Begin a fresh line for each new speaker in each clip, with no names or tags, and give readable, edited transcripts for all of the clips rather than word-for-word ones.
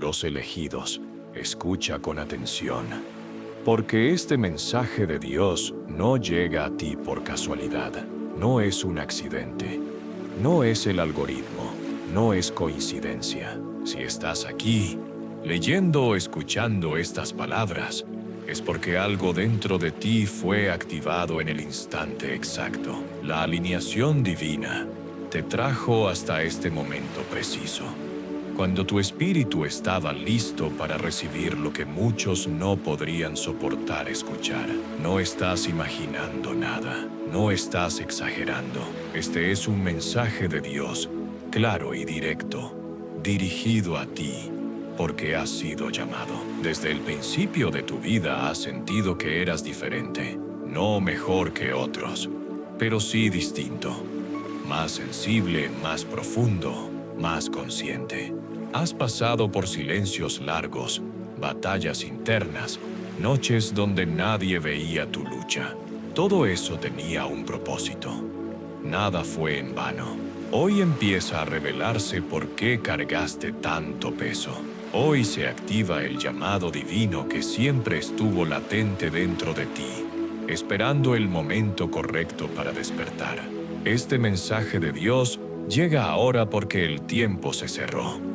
Los elegidos, escucha con atención, porque este mensaje de Dios no llega a ti por casualidad, no es un accidente, no es el algoritmo, no es coincidencia. Si estás aquí, leyendo o escuchando estas palabras, es porque algo dentro de ti fue activado en el instante exacto. La alineación divina te trajo hasta este momento preciso, cuando tu espíritu estaba listo para recibir lo que muchos no podrían soportar escuchar. No estás imaginando nada, no estás exagerando. Este es un mensaje de Dios, claro y directo, dirigido a ti, porque has sido llamado. Desde el principio de tu vida has sentido que eras diferente, no mejor que otros, pero sí distinto, más sensible, más profundo, más consciente. Has pasado por silencios largos, batallas internas, noches donde nadie veía tu lucha. Todo eso tenía un propósito. Nada fue en vano. Hoy empieza a revelarse por qué cargaste tanto peso. Hoy se activa el llamado divino que siempre estuvo latente dentro de ti, esperando el momento correcto para despertar. Este mensaje de Dios llega ahora porque el tiempo se cerró.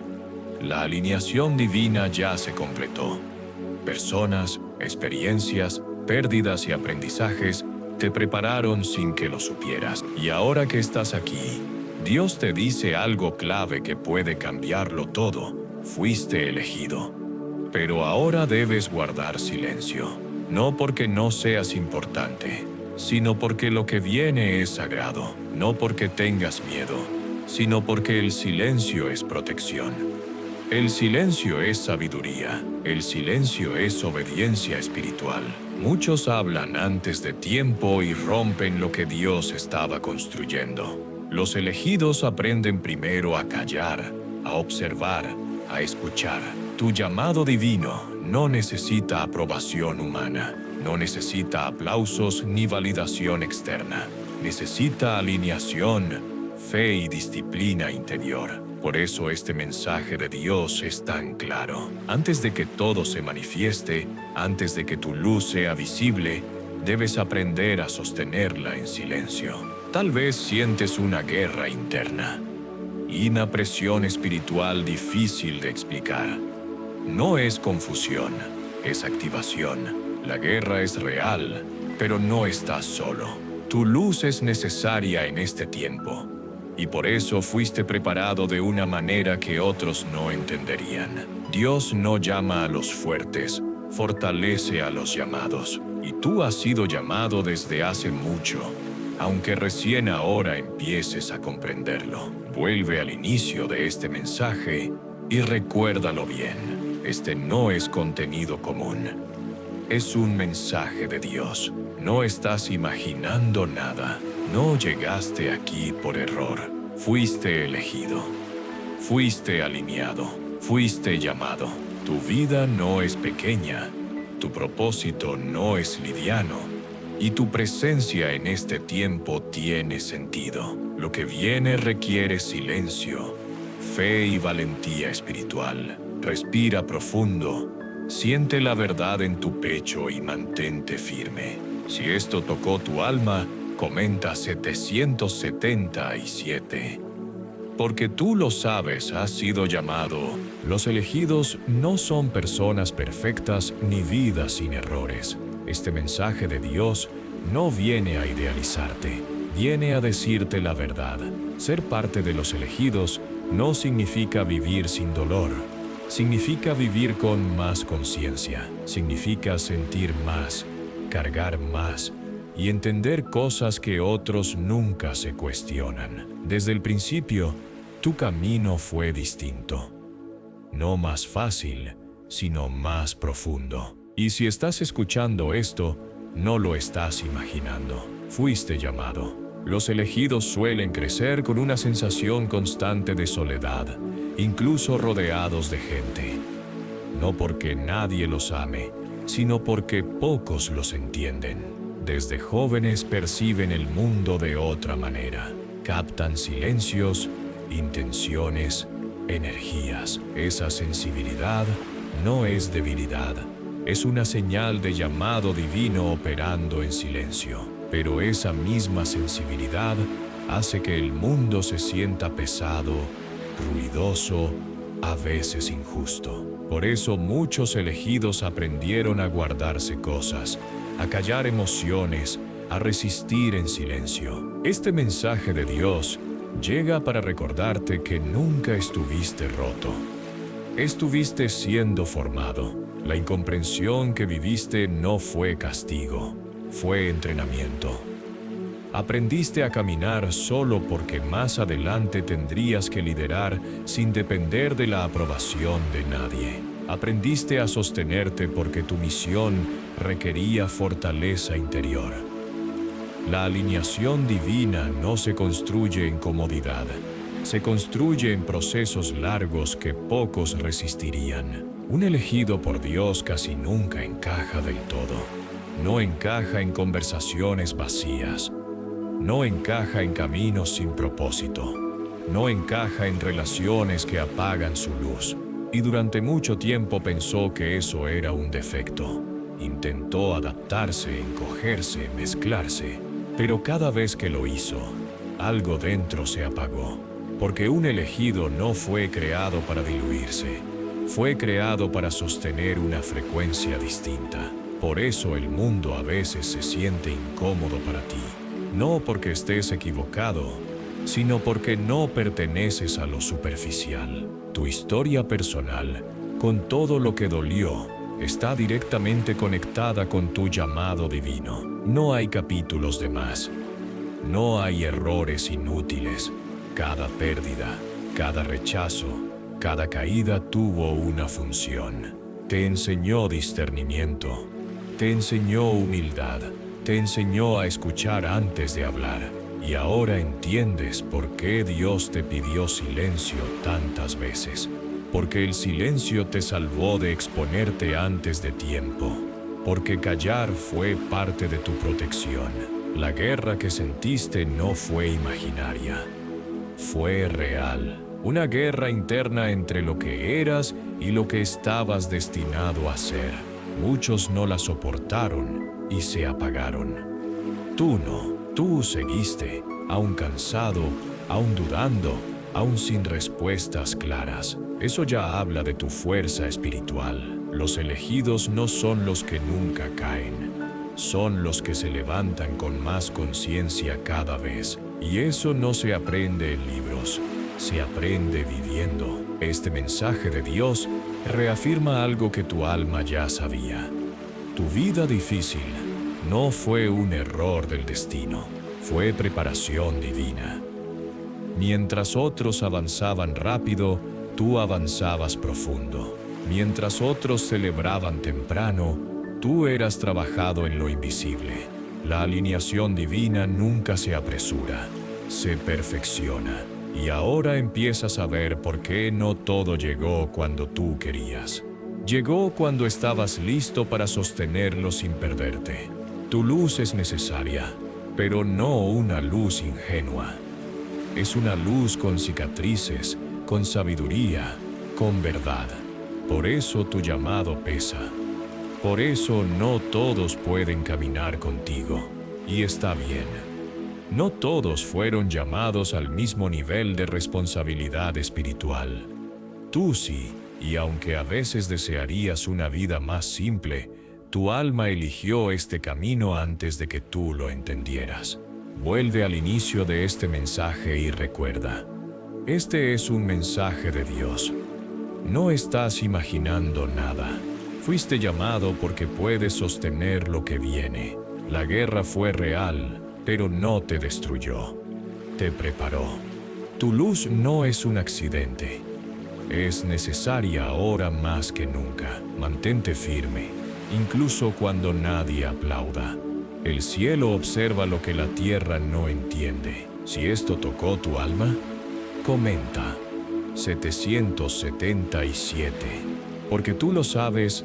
La alineación divina ya se completó. Personas, experiencias, pérdidas y aprendizajes te prepararon sin que lo supieras. Y ahora que estás aquí, Dios te dice algo clave que puede cambiarlo todo. Fuiste elegido. Pero ahora debes guardar silencio. No porque no seas importante, sino porque lo que viene es sagrado. No porque tengas miedo, sino porque el silencio es protección. El silencio es sabiduría. El silencio es obediencia espiritual. Muchos hablan antes de tiempo y rompen lo que Dios estaba construyendo. Los elegidos aprenden primero a callar, a observar, a escuchar. Tu llamado divino no necesita aprobación humana, no necesita aplausos ni validación externa. Necesita alineación, fe y disciplina interior. Por eso este mensaje de Dios es tan claro. Antes de que todo se manifieste, antes de que tu luz sea visible, debes aprender a sostenerla en silencio. Tal vez sientes una guerra interna y una presión espiritual difícil de explicar. No es confusión, es activación. La guerra es real, pero no estás solo. Tu luz es necesaria en este tiempo. Y por eso fuiste preparado de una manera que otros no entenderían. Dios no llama a los fuertes, fortalece a los llamados. Y tú has sido llamado desde hace mucho, aunque recién ahora empieces a comprenderlo. Vuelve al inicio de este mensaje y recuérdalo bien. Este no es contenido común. Es un mensaje de Dios. No estás imaginando nada. No llegaste aquí por error. Fuiste elegido. Fuiste alineado. Fuiste llamado. Tu vida no es pequeña. Tu propósito no es liviano. Y tu presencia en este tiempo tiene sentido. Lo que viene requiere silencio, fe y valentía espiritual. Respira profundo. Siente la verdad en tu pecho y mantente firme. Si esto tocó tu alma, comenta 777. Porque tú lo sabes, has sido llamado. Los elegidos no son personas perfectas ni vidas sin errores. Este mensaje de Dios no viene a idealizarte, viene a decirte la verdad. Ser parte de los elegidos no significa vivir sin dolor. Significa vivir con más conciencia. Significa sentir más, cargar más y entender cosas que otros nunca se cuestionan. Desde el principio, tu camino fue distinto. No más fácil, sino más profundo. Y si estás escuchando esto, no lo estás imaginando. Fuiste llamado. Los elegidos suelen crecer con una sensación constante de soledad, incluso rodeados de gente. No porque nadie los ame, sino porque pocos los entienden. Desde jóvenes perciben el mundo de otra manera. Captan silencios, intenciones, energías. Esa sensibilidad no es debilidad, es una señal de llamado divino operando en silencio. Pero esa misma sensibilidad hace que el mundo se sienta pesado, ruidoso, a veces injusto. Por eso muchos elegidos aprendieron a guardarse cosas, a callar emociones, a resistir en silencio. Este mensaje de Dios llega para recordarte que nunca estuviste roto. Estuviste siendo formado. La incomprensión que viviste no fue castigo, fue entrenamiento. Aprendiste a caminar solo porque más adelante tendrías que liderar sin depender de la aprobación de nadie. Aprendiste a sostenerte porque tu misión requería fortaleza interior. La alineación divina no se construye en comodidad, se construye en procesos largos que pocos resistirían. Un elegido por Dios casi nunca encaja del todo. No encaja en conversaciones vacías. No encaja en caminos sin propósito. No encaja en relaciones que apagan su luz. Y durante mucho tiempo pensó que eso era un defecto. Intentó adaptarse, encogerse, mezclarse. Pero cada vez que lo hizo, algo dentro se apagó. Porque un elegido no fue creado para diluirse. Fue creado para sostener una frecuencia distinta. Por eso el mundo a veces se siente incómodo para ti. No porque estés equivocado, sino porque no perteneces a lo superficial. Tu historia personal, con todo lo que dolió, está directamente conectada con tu llamado divino. No hay capítulos de más. No hay errores inútiles. Cada pérdida, cada rechazo, cada caída tuvo una función. Te enseñó discernimiento. Te enseñó humildad. Te enseñó a escuchar antes de hablar. Y ahora entiendes por qué Dios te pidió silencio tantas veces. Porque el silencio te salvó de exponerte antes de tiempo. Porque callar fue parte de tu protección. La guerra que sentiste no fue imaginaria. Fue real. Una guerra interna entre lo que eras y lo que estabas destinado a ser. Muchos no la soportaron y se apagaron. Tú no. Tú seguiste, aún cansado, aún dudando, aún sin respuestas claras. Eso ya habla de tu fuerza espiritual. Los elegidos no son los que nunca caen. Son los que se levantan con más conciencia cada vez. Y eso no se aprende en libros. Se aprende viviendo. Este mensaje de Dios reafirma algo que tu alma ya sabía. Tu vida difícil no fue un error del destino, fue preparación divina. Mientras otros avanzaban rápido, tú avanzabas profundo. Mientras otros celebraban temprano, tú eras trabajado en lo invisible. La alineación divina nunca se apresura, se perfecciona. Y ahora empiezas a ver por qué no todo llegó cuando tú querías. Llegó cuando estabas listo para sostenerlo sin perderte. Tu luz es necesaria, pero no una luz ingenua. Es una luz con cicatrices, con sabiduría, con verdad. Por eso tu llamado pesa. Por eso no todos pueden caminar contigo. Y está bien. No todos fueron llamados al mismo nivel de responsabilidad espiritual. Tú sí, y aunque a veces desearías una vida más simple, tu alma eligió este camino antes de que tú lo entendieras. Vuelve al inicio de este mensaje y recuerda. Este es un mensaje de Dios. No estás imaginando nada. Fuiste llamado porque puedes sostener lo que viene. La guerra fue real, pero no te destruyó. Te preparó. Tu luz no es un accidente. Es necesaria ahora más que nunca. Mantente firme. Incluso cuando nadie aplauda. El cielo observa lo que la tierra no entiende. Si esto tocó tu alma, comenta. 777. Porque tú lo sabes,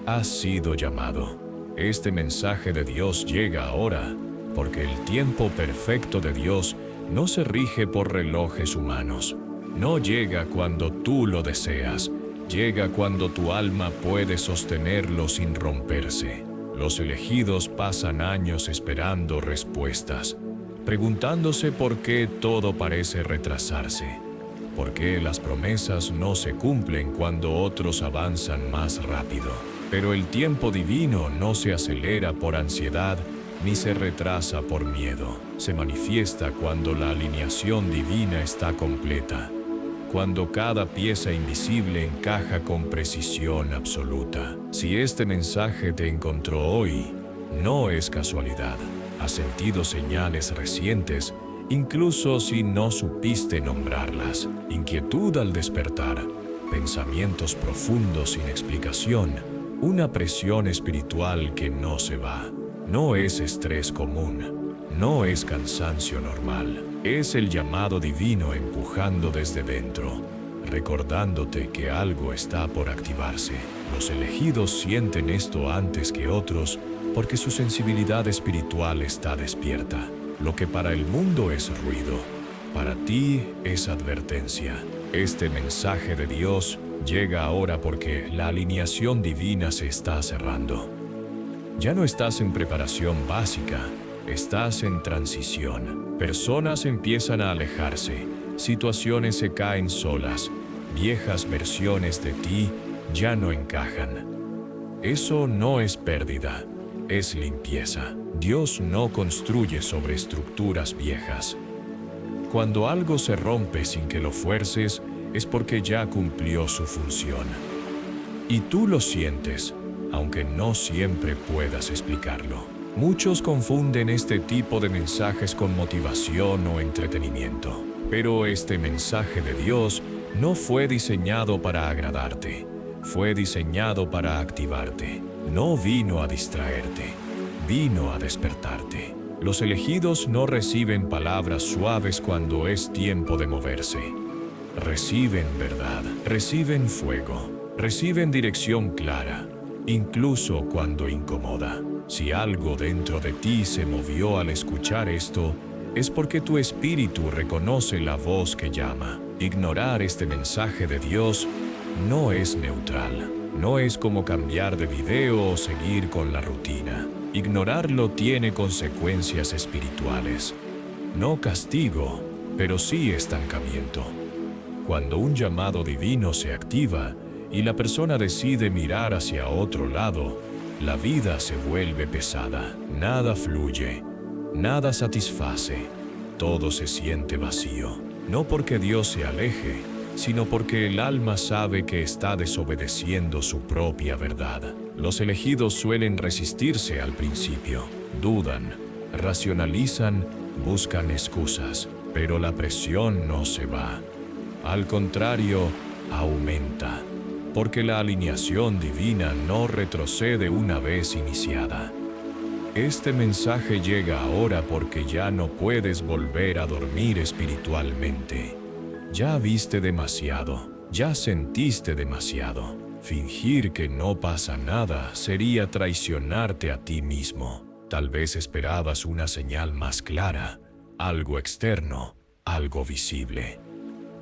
has sido llamado. Este mensaje de Dios llega ahora, porque el tiempo perfecto de Dios no se rige por relojes humanos. No llega cuando tú lo deseas, llega cuando tu alma puede sostenerlo sin romperse. Los elegidos pasan años esperando respuestas, preguntándose por qué todo parece retrasarse, por qué las promesas no se cumplen cuando otros avanzan más rápido. Pero el tiempo divino no se acelera por ansiedad ni se retrasa por miedo. Se manifiesta cuando la alineación divina está completa, cuando cada pieza invisible encaja con precisión absoluta. Si este mensaje te encontró hoy, no es casualidad. Has sentido señales recientes, incluso si no supiste nombrarlas. Inquietud al despertar, pensamientos profundos sin explicación, una presión espiritual que no se va. No es estrés común, no es cansancio normal. Es el llamado divino empujando desde dentro, recordándote que algo está por activarse. Los elegidos sienten esto antes que otros porque su sensibilidad espiritual está despierta. Lo que para el mundo es ruido, para ti es advertencia. Este mensaje de Dios llega ahora porque la alineación divina se está cerrando. Ya no estás en preparación básica, estás en transición. Personas empiezan a alejarse, situaciones se caen solas, viejas versiones de ti ya no encajan. Eso no es pérdida, es limpieza. Dios no construye sobre estructuras viejas. Cuando algo se rompe sin que lo fuerces, es porque ya cumplió su función. Y tú lo sientes, aunque no siempre puedas explicarlo. Muchos confunden este tipo de mensajes con motivación o entretenimiento. Pero este mensaje de Dios no fue diseñado para agradarte. Fue diseñado para activarte. No vino a distraerte. Vino a despertarte. Los elegidos no reciben palabras suaves cuando es tiempo de moverse. Reciben verdad, reciben fuego, reciben dirección clara, incluso cuando incomoda. Si algo dentro de ti se movió al escuchar esto, es porque tu espíritu reconoce la voz que llama. Ignorar este mensaje de Dios no es neutral, no es como cambiar de video o seguir con la rutina. Ignorarlo tiene consecuencias espirituales. No castigo, pero sí estancamiento. Cuando un llamado divino se activa y la persona decide mirar hacia otro lado, la vida se vuelve pesada. Nada fluye, nada satisface, todo se siente vacío. No porque Dios se aleje, sino porque el alma sabe que está desobedeciendo su propia verdad. Los elegidos suelen resistirse al principio, dudan, racionalizan, buscan excusas, pero la presión no se va. Al contrario, aumenta, porque la alineación divina no retrocede una vez iniciada. Este mensaje llega ahora porque ya no puedes volver a dormir espiritualmente. Ya viste demasiado, ya sentiste demasiado. Fingir que no pasa nada sería traicionarte a ti mismo. Tal vez esperabas una señal más clara, algo externo, algo visible.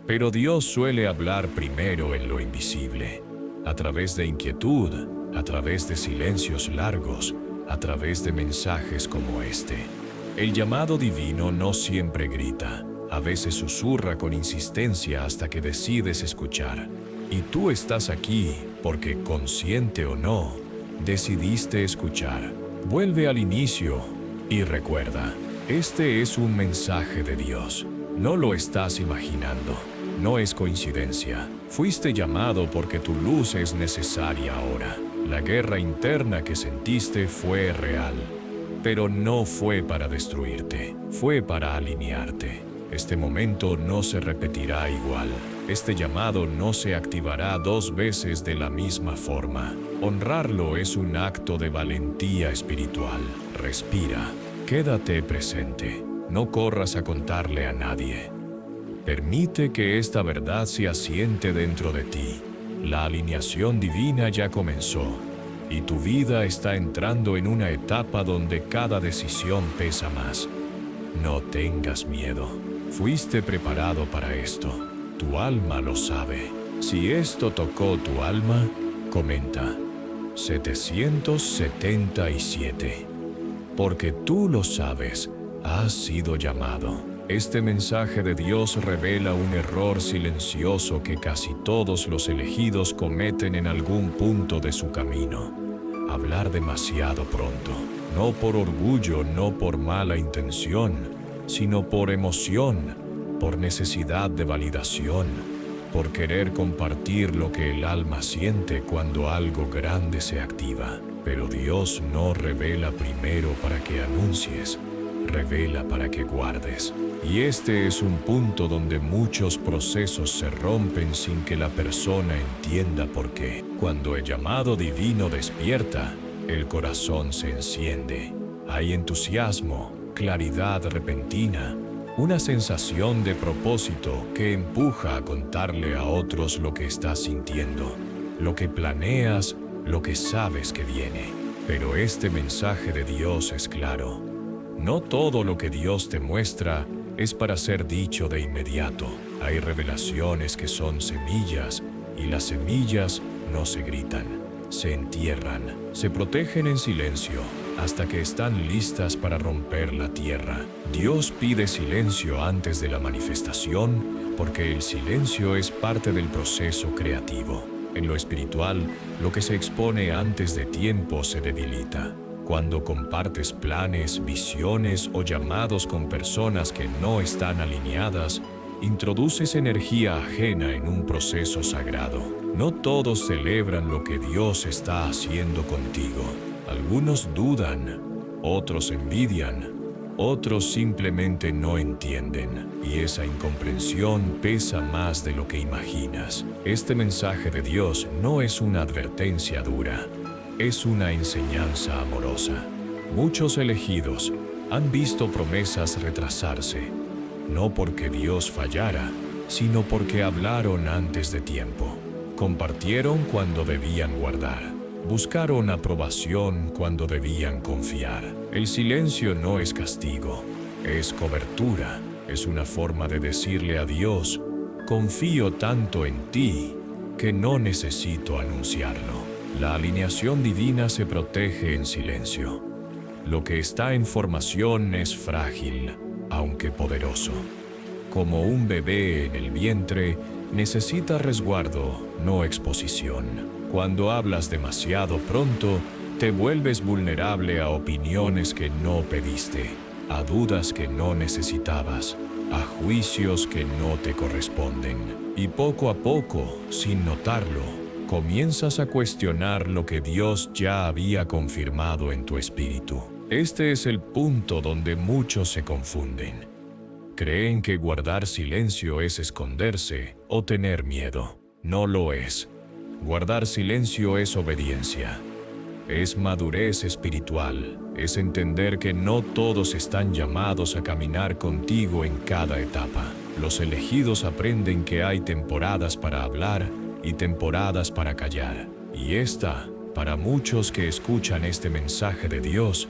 Pero Dios suele hablar primero en lo invisible, a través de inquietud, a través de silencios largos, a través de mensajes como este. El llamado divino no siempre grita, a veces susurra con insistencia hasta que decides escuchar. Y tú estás aquí porque, consciente o no, decidiste escuchar. Vuelve al inicio y recuerda, este es un mensaje de Dios. No lo estás imaginando. No es coincidencia. Fuiste llamado porque tu luz es necesaria ahora. La guerra interna que sentiste fue real, pero no fue para destruirte, fue para alinearte. Este momento no se repetirá igual. Este llamado no se activará 2 veces de la misma forma. Honrarlo es un acto de valentía espiritual. Respira, quédate presente. No corras a contarle a nadie. Permite que esta verdad se asiente dentro de ti. La alineación divina ya comenzó, y tu vida está entrando en una etapa donde cada decisión pesa más. No tengas miedo. Fuiste preparado para esto. tu alma lo sabe. Si esto tocó tu alma, comenta 777. Porque tú lo sabes, has sido llamado. Este mensaje de Dios revela un error silencioso que casi todos los elegidos cometen en algún punto de su camino. Hablar demasiado pronto. No por orgullo, no por mala intención, sino por emoción, por necesidad de validación, por querer compartir lo que el alma siente cuando algo grande se activa. Pero Dios no revela primero para que anuncies, revela para que guardes. Y este es un punto donde muchos procesos se rompen sin que la persona entienda por qué. Cuando el llamado divino despierta, el corazón se enciende. Hay entusiasmo, claridad repentina, una sensación de propósito que empuja a contarle a otros lo que estás sintiendo, lo que planeas, lo que sabes que viene. Pero este mensaje de Dios es claro. No todo lo que Dios te muestra es para ser dicho de inmediato. Hay revelaciones que son semillas, y las semillas no se gritan, se entierran, se protegen en silencio, hasta que están listas para romper la tierra. Dios pide silencio antes de la manifestación, porque el silencio es parte del proceso creativo. En lo espiritual, lo que se expone antes de tiempo se debilita. Cuando compartes planes, visiones o llamados con personas que no están alineadas, introduces energía ajena en un proceso sagrado. No todos celebran lo que Dios está haciendo contigo. Algunos dudan, otros envidian, otros simplemente no entienden, y esa incomprensión pesa más de lo que imaginas. Este mensaje de Dios no es una advertencia dura, es una enseñanza amorosa. Muchos elegidos han visto promesas retrasarse, no porque Dios fallara, sino porque hablaron antes de tiempo. Compartieron cuando debían guardar. Buscaron aprobación cuando debían confiar. El silencio no es castigo, es cobertura. Es una forma de decirle a Dios, confío tanto en ti que no necesito anunciarlo. La alineación divina se protege en silencio. Lo que está en formación es frágil, aunque poderoso. Como un bebé en el vientre, necesita resguardo, no exposición. Cuando hablas demasiado pronto, te vuelves vulnerable a opiniones que no pediste, a dudas que no necesitabas, a juicios que no te corresponden. Y poco a poco, sin notarlo, comienzas a cuestionar lo que Dios ya había confirmado en tu espíritu. Este es el punto donde muchos se confunden. Creen que guardar silencio es esconderse o tener miedo. No lo es. Guardar silencio es obediencia. Es madurez espiritual. Es entender que no todos están llamados a caminar contigo en cada etapa. Los elegidos aprenden que hay temporadas para hablar y temporadas para callar. Y esta, para muchos que escuchan este mensaje de Dios,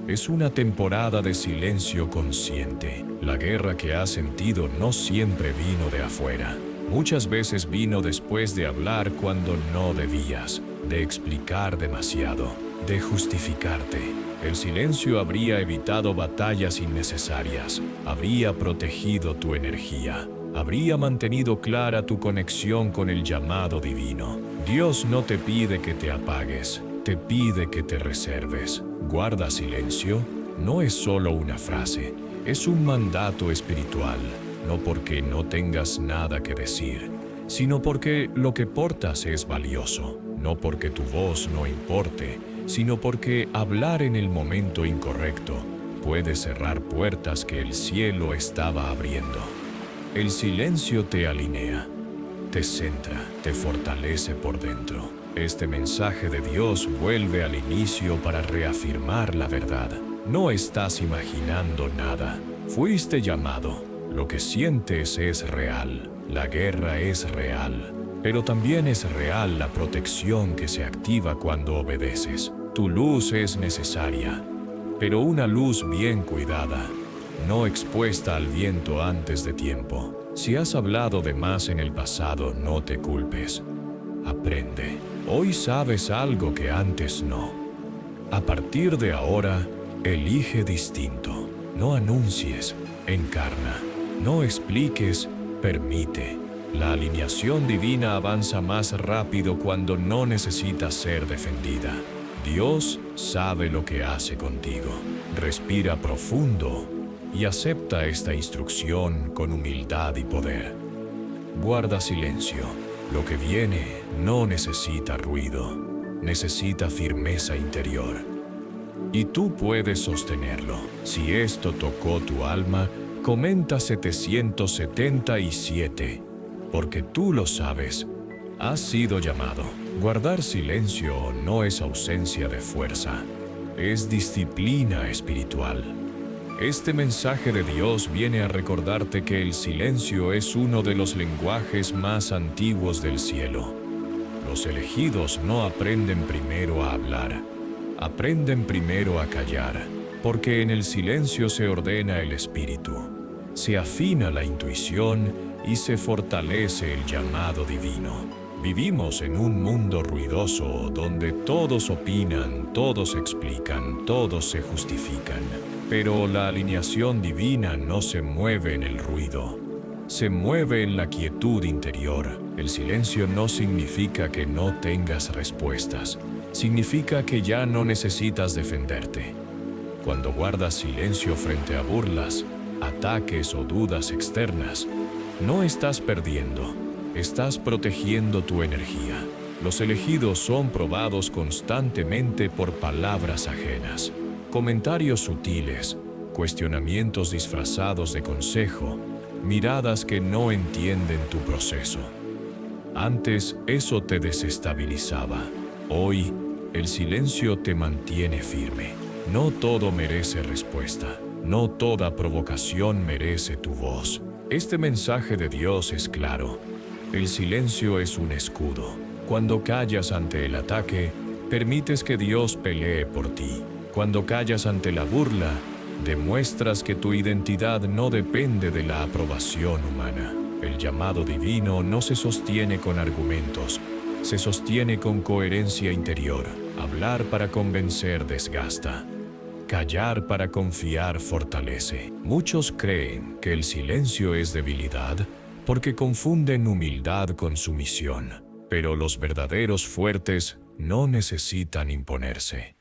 es una temporada de silencio consciente. La guerra que has sentido no siempre vino de afuera. Muchas veces vino después de hablar cuando no debías, de explicar demasiado, de justificarte. El silencio habría evitado batallas innecesarias, habría protegido tu energía, habría mantenido clara tu conexión con el llamado divino. Dios no te pide que te apagues, te pide que te reserves. Guarda silencio no es solo una frase, es un mandato espiritual. No porque no tengas nada que decir, sino porque lo que portas es valioso. No porque tu voz no importe, sino porque hablar en el momento incorrecto puede cerrar puertas que el cielo estaba abriendo. El silencio te alinea, te centra, te fortalece por dentro. Este mensaje de Dios vuelve al inicio para reafirmar la verdad. No estás imaginando nada. Fuiste llamado. Lo que sientes es real, la guerra es real, pero también es real la protección que se activa cuando obedeces. Tu luz es necesaria, pero una luz bien cuidada, no expuesta al viento antes de tiempo. Si has hablado de más en el pasado, no te culpes. Aprende. Hoy sabes algo que antes no. A partir de ahora, elige distinto. No anuncies, encarna. No expliques, permite. La alineación divina avanza más rápido cuando no necesita ser defendida. Dios sabe lo que hace contigo. Respira profundo y acepta esta instrucción con humildad y poder. Guarda silencio. Lo que viene no necesita ruido, necesita firmeza interior. Y tú puedes sostenerlo. Si esto tocó tu alma, comenta 777, porque tú lo sabes. Has sido llamado. Guardar silencio no es ausencia de fuerza, es disciplina espiritual. Este mensaje de Dios viene a recordarte que el silencio es uno de los lenguajes más antiguos del cielo. Los elegidos no aprenden primero a hablar, aprenden primero a callar, porque en el silencio se ordena el espíritu, se afina la intuición y se fortalece el llamado divino. Vivimos en un mundo ruidoso donde todos opinan, todos explican, todos se justifican. Pero la alineación divina no se mueve en el ruido, se mueve en la quietud interior. El silencio no significa que no tengas respuestas, significa que ya no necesitas defenderte. Cuando guardas silencio frente a burlas, ataques o dudas externas, no estás perdiendo, estás protegiendo tu energía. Los elegidos son probados constantemente por palabras ajenas. Comentarios sutiles, cuestionamientos disfrazados de consejo, miradas que no entienden tu proceso. Antes eso te desestabilizaba. Hoy el silencio te mantiene firme. No todo merece respuesta. No toda provocación merece tu voz. Este mensaje de Dios es claro. El silencio es un escudo. Cuando callas ante el ataque, permites que Dios pelee por ti. Cuando callas ante la burla, demuestras que tu identidad no depende de la aprobación humana. El llamado divino no se sostiene con argumentos, se sostiene con coherencia interior. Hablar para convencer desgasta. Callar para confiar fortalece. Muchos creen que el silencio es debilidad porque confunden humildad con sumisión. Pero los verdaderos fuertes no necesitan imponerse.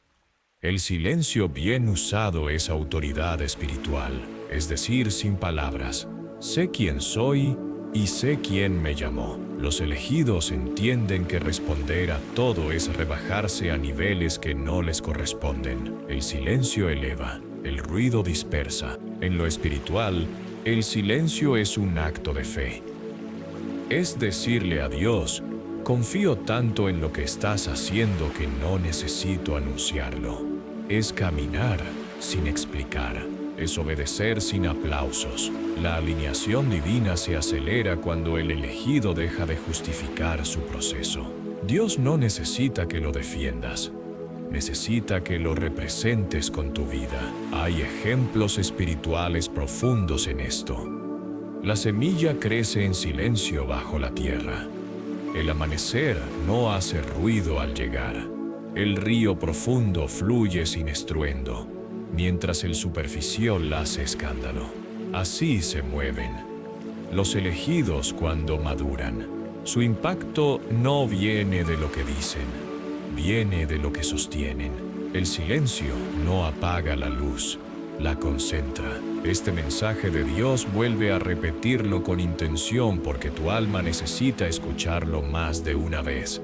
El silencio bien usado es autoridad espiritual, es decir, sin palabras. Sé quién soy y sé quién me llamó. Los elegidos entienden que responder a todo es rebajarse a niveles que no les corresponden. El silencio eleva, el ruido dispersa. En lo espiritual, el silencio es un acto de fe. Es decirle a Dios: confío tanto en lo que estás haciendo que no necesito anunciarlo. Es caminar sin explicar. Es obedecer sin aplausos. La alineación divina se acelera cuando el elegido deja de justificar su proceso. Dios no necesita que lo defiendas. Necesita que lo representes con tu vida. Hay ejemplos espirituales profundos en esto. La semilla crece en silencio bajo la tierra. El amanecer no hace ruido al llegar. El río profundo fluye sin estruendo, mientras el superficial hace escándalo. Así se mueven los elegidos cuando maduran. Su impacto no viene de lo que dicen, viene de lo que sostienen. El silencio no apaga la luz, la concentra. Este mensaje de Dios vuelve a repetirlo con intención porque tu alma necesita escucharlo más de una vez.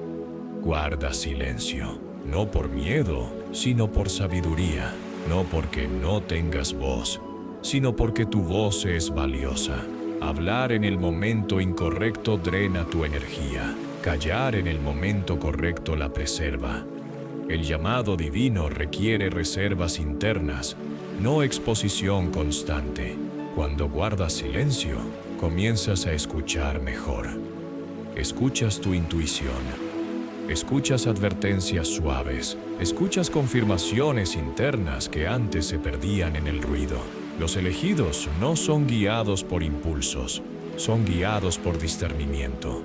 Guarda silencio. No por miedo, sino por sabiduría. No porque no tengas voz, sino porque tu voz es valiosa. Hablar en el momento incorrecto drena tu energía. Callar en el momento correcto la preserva. El llamado divino requiere reservas internas, no exposición constante. Cuando guardas silencio, comienzas a escuchar mejor. Escuchas tu intuición. Escuchas advertencias suaves, escuchas confirmaciones internas que antes se perdían en el ruido. Los elegidos no son guiados por impulsos, son guiados por discernimiento.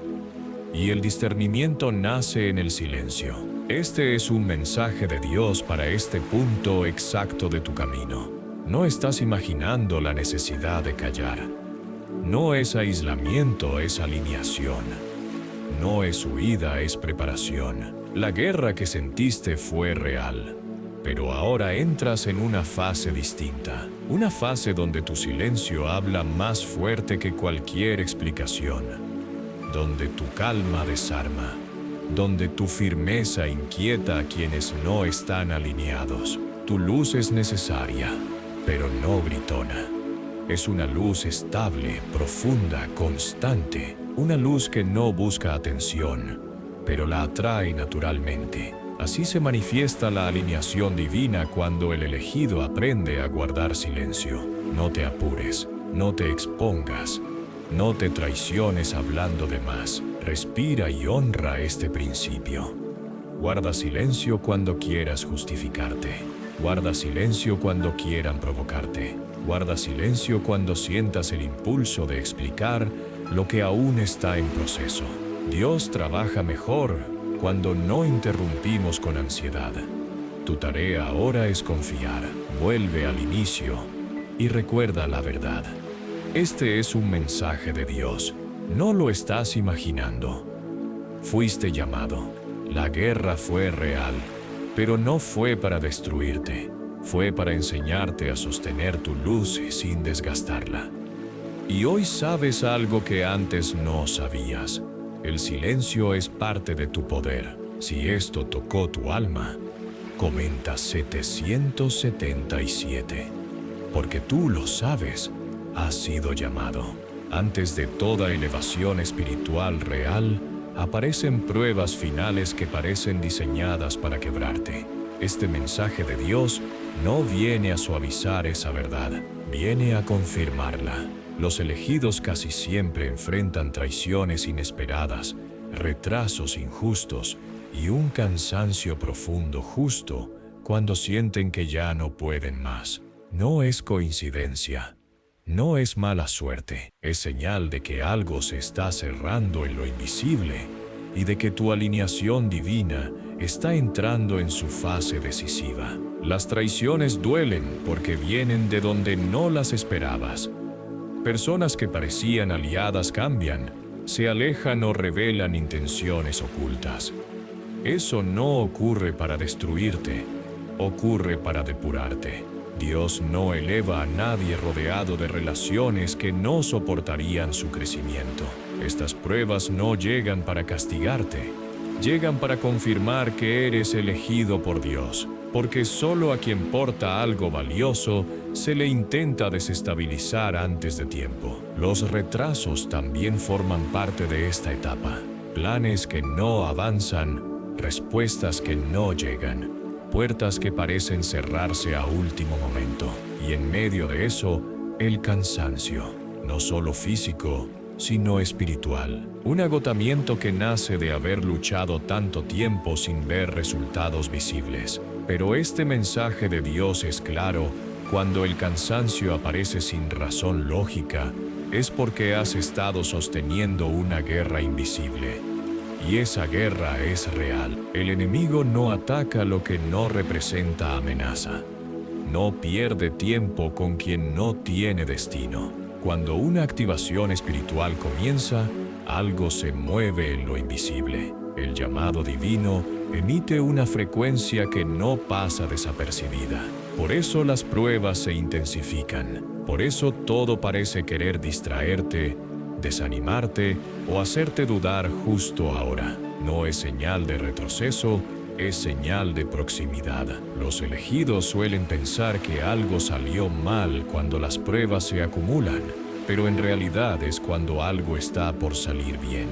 Y el discernimiento nace en el silencio. Este es un mensaje de Dios para este punto exacto de tu camino. No estás imaginando la necesidad de callar. No es aislamiento, es alineación. No es huida, es preparación. La guerra que sentiste fue real. Pero ahora entras en una fase distinta. Una fase donde tu silencio habla más fuerte que cualquier explicación. Donde tu calma desarma, donde tu firmeza inquieta a quienes no están alineados. Tu luz es necesaria, pero no gritona. Es una luz estable, profunda, constante, una luz que no busca atención, pero la atrae naturalmente. Así se manifiesta la alineación divina cuando el elegido aprende a guardar silencio. No te apures, no te expongas. No te traiciones hablando de más. Respira y honra este principio. Guarda silencio cuando quieras justificarte. Guarda silencio cuando quieran provocarte. Guarda silencio cuando sientas el impulso de explicar lo que aún está en proceso. Dios trabaja mejor cuando no interrumpimos con ansiedad. Tu tarea ahora es confiar. Vuelve al inicio y recuerda la verdad. Este es un mensaje de Dios. No lo estás imaginando. Fuiste llamado. La guerra fue real, pero no fue para destruirte. Fue para enseñarte a sostener tu luz sin desgastarla. Y hoy sabes algo que antes no sabías. El silencio es parte de tu poder. Si esto tocó tu alma, comenta 777. Porque tú lo sabes. Has sido llamado. Antes de toda elevación espiritual real, aparecen pruebas finales que parecen diseñadas para quebrarte. Este mensaje de Dios no viene a suavizar esa verdad, viene a confirmarla. Los elegidos casi siempre enfrentan traiciones inesperadas, retrasos injustos y un cansancio profundo justo cuando sienten que ya no pueden más. No es coincidencia. No es mala suerte, es señal de que algo se está cerrando en lo invisible y de que tu alineación divina está entrando en su fase decisiva. Las traiciones duelen porque vienen de donde no las esperabas. Personas que parecían aliadas cambian, se alejan o revelan intenciones ocultas. Eso no ocurre para destruirte, ocurre para depurarte. Dios no eleva a nadie rodeado de relaciones que no soportarían su crecimiento. Estas pruebas no llegan para castigarte, llegan para confirmar que eres elegido por Dios, porque solo a quien porta algo valioso se le intenta desestabilizar antes de tiempo. Los retrasos también forman parte de esta etapa. Planes que no avanzan, respuestas que no llegan. Puertas que parecen cerrarse a último momento. Y en medio de eso, el cansancio, no solo físico, sino espiritual. Un agotamiento que nace de haber luchado tanto tiempo sin ver resultados visibles. Pero este mensaje de Dios es claro: cuando el cansancio aparece sin razón lógica, es porque has estado sosteniendo una guerra invisible. Y esa guerra es real. El enemigo no ataca lo que no representa amenaza. No pierde tiempo con quien no tiene destino. Cuando una activación espiritual comienza, algo se mueve en lo invisible. El llamado divino emite una frecuencia que no pasa desapercibida. Por eso las pruebas se intensifican. Por eso todo parece querer distraerte, desanimarte o hacerte dudar justo ahora. No es señal de retroceso, es señal de proximidad. Los elegidos suelen pensar que algo salió mal cuando las pruebas se acumulan, pero en realidad es cuando algo está por salir bien.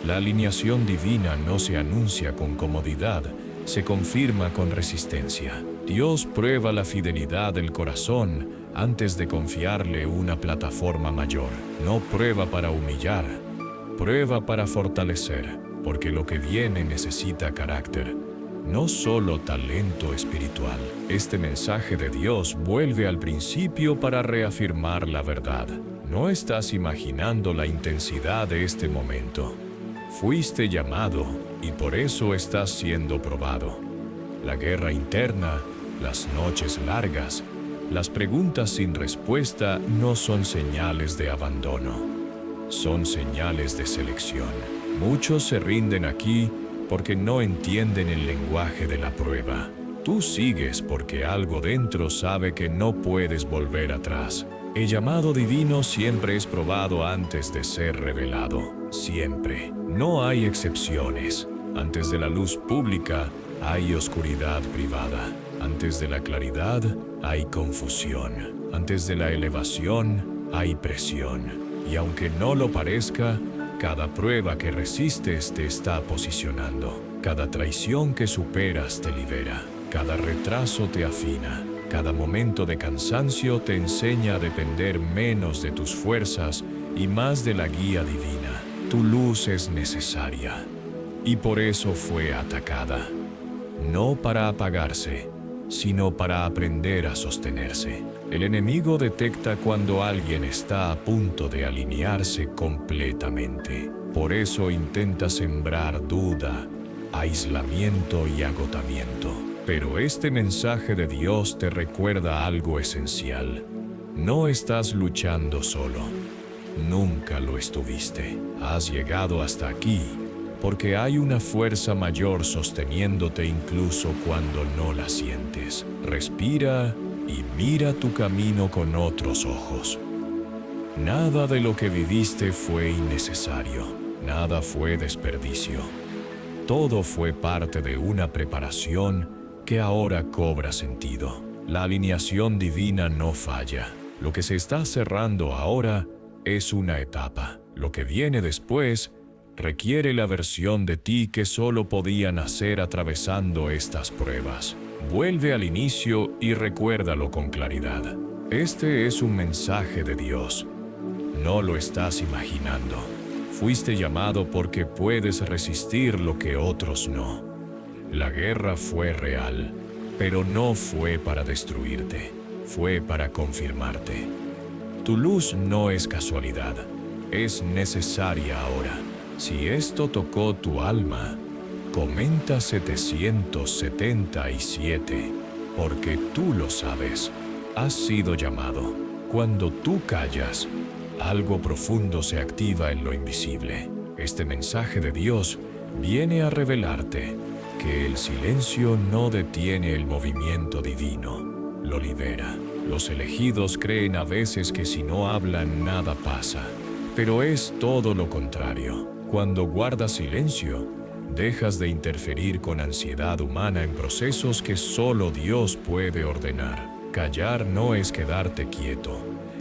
La alineación divina no se anuncia con comodidad, se confirma con resistencia. Dios prueba la fidelidad del corazón antes de confiarle una plataforma mayor. No prueba para humillar, prueba para fortalecer, porque lo que viene necesita carácter, no solo talento espiritual. Este mensaje de Dios vuelve al principio para reafirmar la verdad. No estás imaginando la intensidad de este momento. Fuiste llamado y por eso estás siendo probado. La guerra interna, las noches largas, las preguntas sin respuesta no son señales de abandono. Son señales de selección. Muchos se rinden aquí porque no entienden el lenguaje de la prueba. Tú sigues porque algo dentro sabe que no puedes volver atrás. El llamado divino siempre es probado antes de ser revelado. Siempre. No hay excepciones. Antes de la luz pública hay oscuridad privada. Antes de la claridad hay confusión. Antes de la elevación hay presión. Y aunque no lo parezca, cada prueba que resistes te está posicionando. Cada traición que superas te libera. Cada retraso te afina. Cada momento de cansancio te enseña a depender menos de tus fuerzas y más de la guía divina. Tu luz es necesaria. Y por eso fue atacada. No para apagarse, sino para aprender a sostenerse. El enemigo detecta cuando alguien está a punto de alinearse completamente. Por eso intenta sembrar duda, aislamiento y agotamiento. Pero este mensaje de Dios te recuerda algo esencial. No estás luchando solo. Nunca lo estuviste. Has llegado hasta aquí porque hay una fuerza mayor sosteniéndote incluso cuando no la sientes. Respira y mira tu camino con otros ojos. Nada de lo que viviste fue innecesario. Nada fue desperdicio. Todo fue parte de una preparación que ahora cobra sentido. La alineación divina no falla. Lo que se está cerrando ahora es una etapa. Lo que viene después requiere la versión de ti que solo podía nacer atravesando estas pruebas. Vuelve al inicio y recuérdalo con claridad. Este es un mensaje de Dios. No lo estás imaginando. Fuiste llamado porque puedes resistir lo que otros no. La guerra fue real, pero no fue para destruirte, fue para confirmarte. Tu luz no es casualidad, es necesaria ahora. Si esto tocó tu alma, comenta 777, porque tú lo sabes, has sido llamado. Cuando tú callas, algo profundo se activa en lo invisible. Este mensaje de Dios viene a revelarte que el silencio no detiene el movimiento divino, lo libera. Los elegidos creen a veces que si no hablan nada pasa, pero es todo lo contrario. Cuando guardas silencio, dejas de interferir con ansiedad humana en procesos que solo Dios puede ordenar. Callar no es quedarte quieto,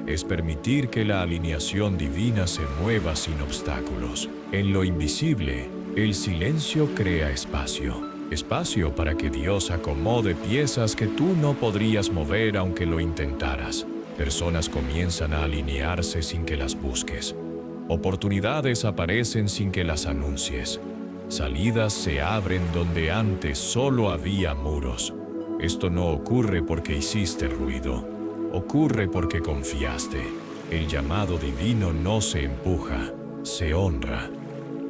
es permitir que la alineación divina se mueva sin obstáculos. En lo invisible, el silencio crea espacio. Espacio para que Dios acomode piezas que tú no podrías mover aunque lo intentaras. Personas comienzan a alinearse sin que las busques. Oportunidades aparecen sin que las anuncies. Salidas se abren donde antes solo había muros. Esto no ocurre porque hiciste ruido. Ocurre porque confiaste. El llamado divino no se empuja, se honra.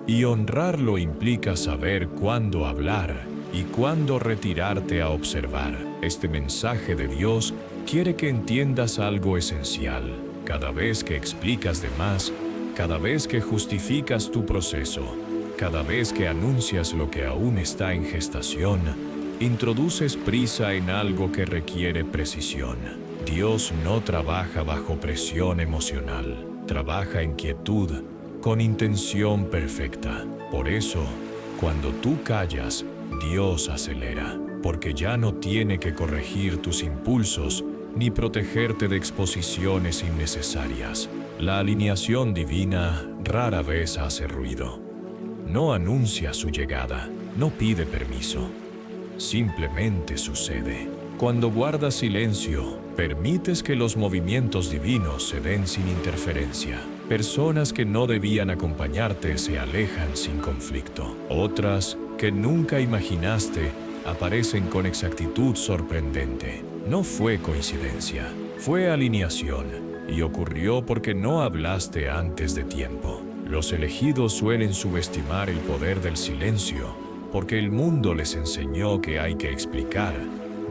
Y honrarlo implica saber cuándo hablar y cuándo retirarte a observar. Este mensaje de Dios quiere que entiendas algo esencial. Cada vez que explicas de más, cada vez que justificas tu proceso, cada vez que anuncias lo que aún está en gestación, introduces prisa en algo que requiere precisión. Dios no trabaja bajo presión emocional, trabaja en quietud, con intención perfecta. Por eso, cuando tú callas, Dios acelera, porque ya no tiene que corregir tus impulsos ni protegerte de exposiciones innecesarias. La alineación divina rara vez hace ruido. No anuncia su llegada, no pide permiso. Simplemente sucede. Cuando guardas silencio, permites que los movimientos divinos se den sin interferencia. Personas que no debían acompañarte se alejan sin conflicto. Otras, que nunca imaginaste, aparecen con exactitud sorprendente. No fue coincidencia, fue alineación. y ocurrió porque no hablaste antes de tiempo. Los elegidos suelen subestimar el poder del silencio, porque el mundo les enseñó que hay que explicar,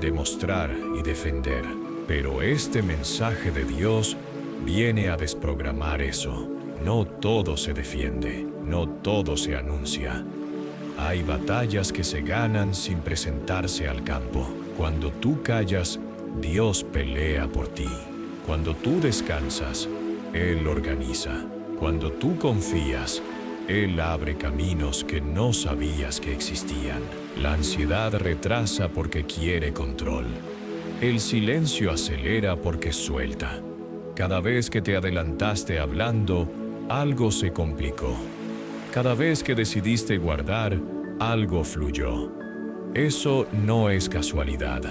demostrar y defender. Pero este mensaje de Dios viene a desprogramar eso. No todo se defiende, no todo se anuncia. Hay batallas que se ganan sin presentarse al campo. Cuando tú callas, Dios pelea por ti. Cuando tú descansas, Él organiza. Cuando tú confías, Él abre caminos que no sabías que existían. La ansiedad retrasa porque quiere control. El silencio acelera porque suelta. Cada vez que te adelantaste hablando, algo se complicó. Cada vez que decidiste guardar, algo fluyó. Eso no es casualidad.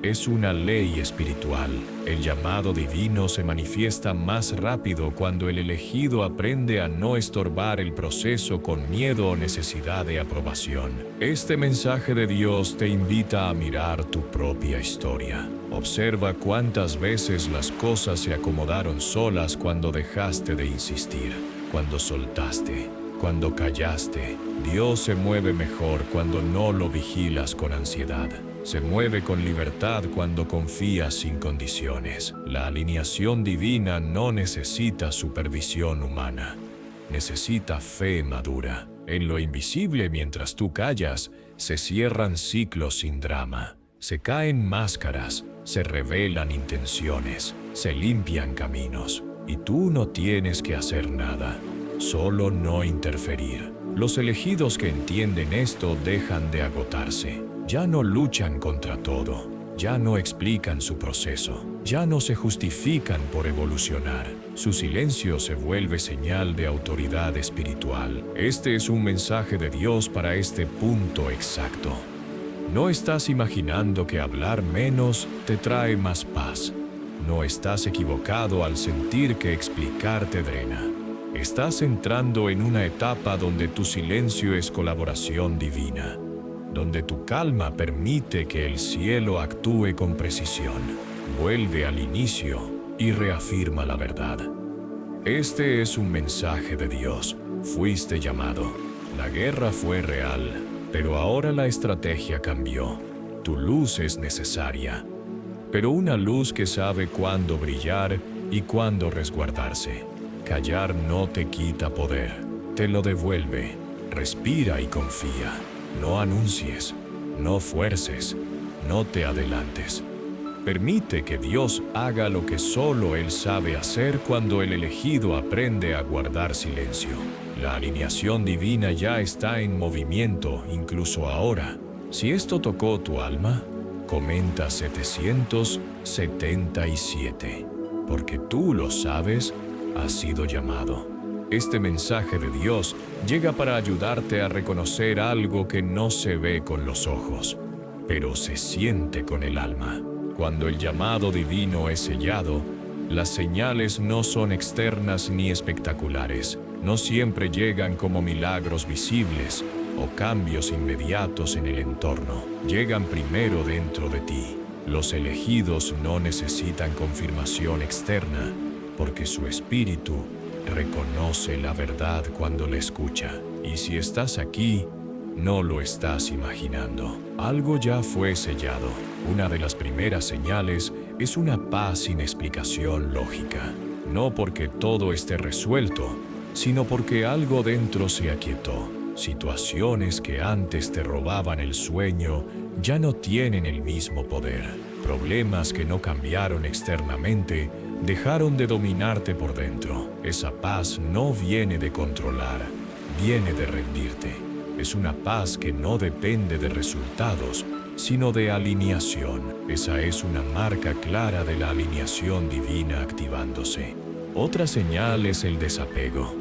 Es una ley espiritual. El llamado divino se manifiesta más rápido cuando el elegido aprende a no estorbar el proceso con miedo o necesidad de aprobación. Este mensaje de Dios te invita a mirar tu propia historia. Observa cuántas veces las cosas se acomodaron solas cuando dejaste de insistir, cuando soltaste, cuando callaste. Dios se mueve mejor cuando no lo vigilas con ansiedad. Se mueve con libertad cuando confías sin condiciones. La alineación divina no necesita supervisión humana. Necesita fe madura. En lo invisible, mientras tú callas, se cierran ciclos sin drama. Se caen máscaras, se revelan intenciones, se limpian caminos. Y tú no tienes que hacer nada, solo no interferir. Los elegidos que entienden esto dejan de agotarse. Ya no luchan contra todo, ya no explican su proceso, ya no se justifican por evolucionar. Su silencio se vuelve señal de autoridad espiritual. Este es un mensaje de Dios para este punto exacto. No estás imaginando que hablar menos te trae más paz. No estás equivocado al sentir que explicar te drena. Estás entrando en una etapa donde tu silencio es colaboración divina, donde tu calma permite que el cielo actúe con precisión. Vuelve al inicio y reafirma la verdad. Este es un mensaje de Dios. Fuiste llamado. La guerra fue real, pero ahora la estrategia cambió. Tu luz es necesaria, pero una luz que sabe cuándo brillar y cuándo resguardarse. Callar no te quita poder, te lo devuelve. Respira y confía. No anuncies, no fuerces, no te adelantes. Permite que Dios haga lo que solo Él sabe hacer cuando el elegido aprende a guardar silencio. La alineación divina ya está en movimiento, incluso ahora. Si esto tocó tu alma, comenta 777. Porque tú lo sabes, has sido llamado. Este mensaje de Dios llega para ayudarte a reconocer algo que no se ve con los ojos, pero se siente con el alma. Cuando el llamado divino es sellado, las señales no son externas ni espectaculares. No siempre llegan como milagros visibles o cambios inmediatos en el entorno. Llegan primero dentro de ti. Los elegidos no necesitan confirmación externa, porque su espíritu reconoce la verdad cuando la escucha. Y si estás aquí, no lo estás imaginando. Algo ya fue sellado. Una de las primeras señales es una paz sin explicación lógica. No porque todo esté resuelto, sino porque algo dentro se aquietó. Situaciones que antes te robaban el sueño ya no tienen el mismo poder. Problemas que no cambiaron externamente dejaron de dominarte por dentro. Esa paz no viene de controlar, viene de rendirte. Es una paz que no depende de resultados, sino de alineación. Esa es una marca clara de la alineación divina activándose. Otra señal es el desapego.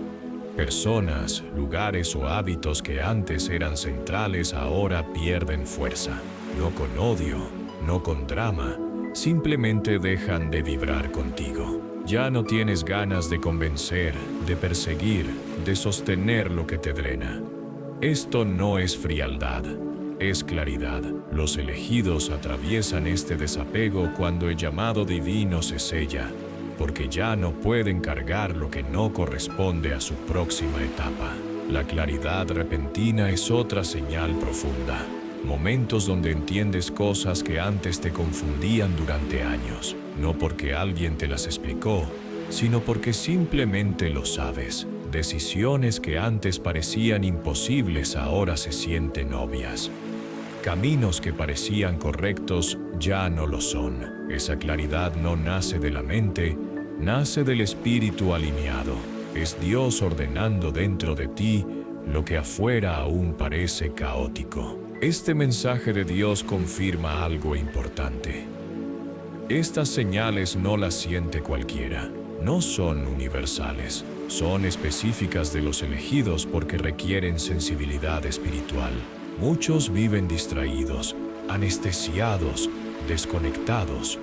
Personas, lugares o hábitos que antes eran centrales ahora pierden fuerza. No con odio, no con drama, simplemente dejan de vibrar contigo. Ya no tienes ganas de convencer, de perseguir, de sostener lo que te drena. Esto no es frialdad, es claridad. Los elegidos atraviesan este desapego cuando el llamado divino se sella. porque ya no pueden cargar lo que no corresponde a su próxima etapa. La claridad repentina es otra señal profunda. Momentos donde entiendes cosas que antes te confundían durante años, no porque alguien te las explicó, sino porque simplemente lo sabes. Decisiones que antes parecían imposibles ahora se sienten obvias. Caminos que parecían correctos ya no lo son. Esa claridad no nace de la mente, nace del espíritu alineado. Es Dios ordenando dentro de ti lo que afuera aún parece caótico. Este mensaje de Dios confirma algo importante. Estas señales no las siente cualquiera. No son universales. Son específicas de los elegidos porque requieren sensibilidad espiritual. Muchos viven distraídos, anestesiados, desconectados.